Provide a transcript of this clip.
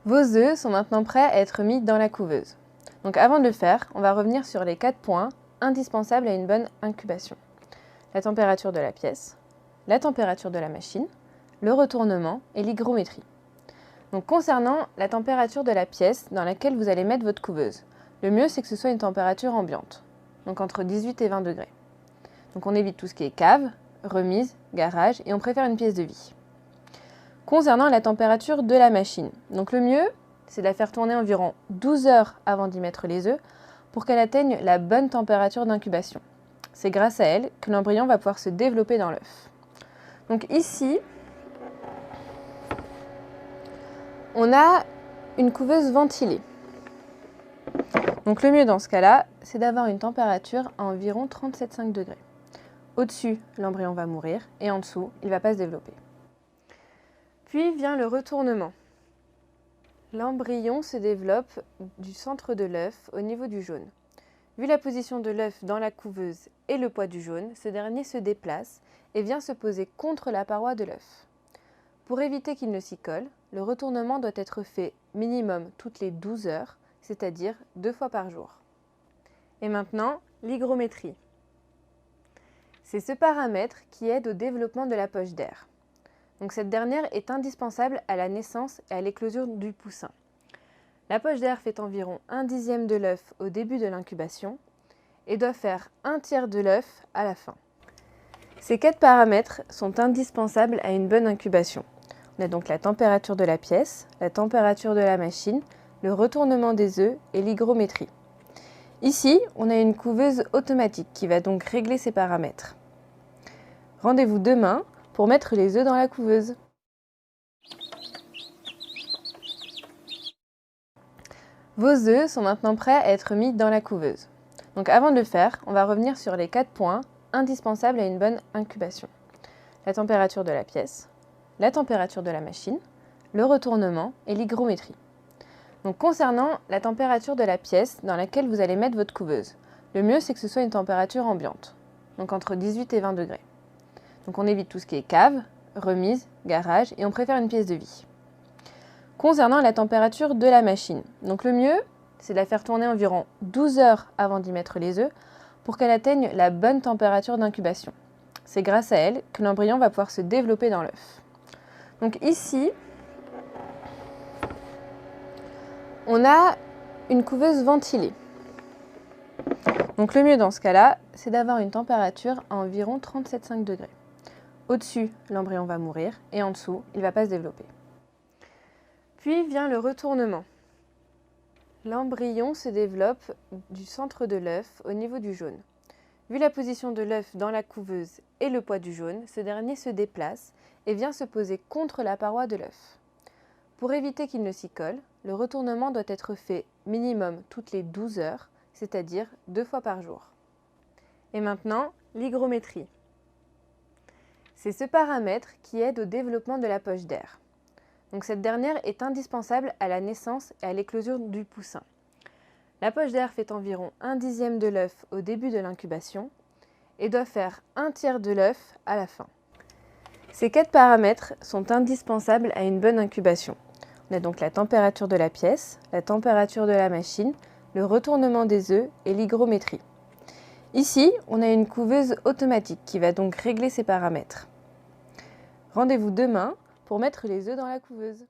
Vos œufs sont maintenant prêts à être mis dans la couveuse. Donc avant de le faire, on va revenir sur les 4 points indispensables à une bonne incubation. La température de la pièce, la température de la machine, le retournement et l'hygrométrie. Donc concernant la température de la pièce dans laquelle vous allez mettre votre couveuse, le mieux c'est que ce soit une température ambiante, donc entre 18 et 20 degrés. Donc on évite tout ce qui est cave, remise, garage et on préfère une pièce de vie. Concernant la température de la machine, donc le mieux c'est de la faire tourner environ 12 heures avant d'y mettre les œufs pour qu'elle atteigne la bonne température d'incubation. C'est grâce à elle que l'embryon va pouvoir se développer dans l'œuf. Donc ici, on a une couveuse ventilée. Donc le mieux dans ce cas-là, c'est d'avoir une température à environ 37,5 degrés. Au-dessus, l'embryon va mourir et en dessous, il ne va pas se développer. Puis vient le retournement. L'embryon se développe du centre de l'œuf au niveau du jaune. Vu la position de l'œuf dans la couveuse et le poids du jaune, ce dernier se déplace et vient se poser contre la paroi de l'œuf. Pour éviter qu'il ne s'y colle, le retournement doit être fait minimum toutes les 12 heures, c'est-à-dire 2 fois par jour. Et maintenant, l'hygrométrie. C'est ce paramètre qui aide au développement de la poche d'air. Donc cette dernière est indispensable à la naissance et à l'éclosion du poussin. La poche d'air fait environ 1/10 de l'œuf au début de l'incubation et doit faire 1/3 de l'œuf à la fin. Ces 4 paramètres sont indispensables à une bonne incubation. On a donc la température de la pièce, la température de la machine, le retournement des œufs et l'hygrométrie. Ici, on a une couveuse automatique qui va donc régler ces paramètres. Rendez-vous demain pour mettre les œufs dans la couveuse. Vos œufs sont maintenant prêts à être mis dans la couveuse. Donc avant de le faire, on va revenir sur les 4 points indispensables à une bonne incubation. La température de la pièce, la température de la machine, le retournement et l'hygrométrie. Donc concernant la température de la pièce dans laquelle vous allez mettre votre couveuse, le mieux c'est que ce soit une température ambiante, donc entre 18 et 20 degrés. Donc on évite tout ce qui est cave, remise, garage et on préfère une pièce de vie. Concernant la température de la machine, donc le mieux c'est de la faire tourner environ 12 heures avant d'y mettre les œufs pour qu'elle atteigne la bonne température d'incubation. C'est grâce à elle que l'embryon va pouvoir se développer dans l'œuf. Donc ici, on a une couveuse ventilée. Donc le mieux dans ce cas-là, c'est d'avoir une température à environ 37,5 degrés. Au-dessus, l'embryon va mourir et en dessous, il ne va pas se développer. Puis vient le retournement. L'embryon se développe du centre de l'œuf au niveau du jaune. Vu la position de l'œuf dans la couveuse et le poids du jaune, ce dernier se déplace et vient se poser contre la paroi de l'œuf. Pour éviter qu'il ne s'y colle, le retournement doit être fait minimum toutes les 12 heures, c'est-à-dire 2 fois par jour. Et maintenant, l'hygrométrie. C'est ce paramètre qui aide au développement de la poche d'air. Donc cette dernière est indispensable à la naissance et à l'éclosion du poussin. La poche d'air fait environ 1/10 de l'œuf au début de l'incubation et doit faire 1/3 de l'œuf à la fin. Ces 4 paramètres sont indispensables à une bonne incubation. On a donc la température de la pièce, la température de la machine, le retournement des œufs et l'hygrométrie. Ici, on a une couveuse automatique qui va donc régler ces paramètres. Rendez-vous demain pour mettre les œufs dans la couveuse.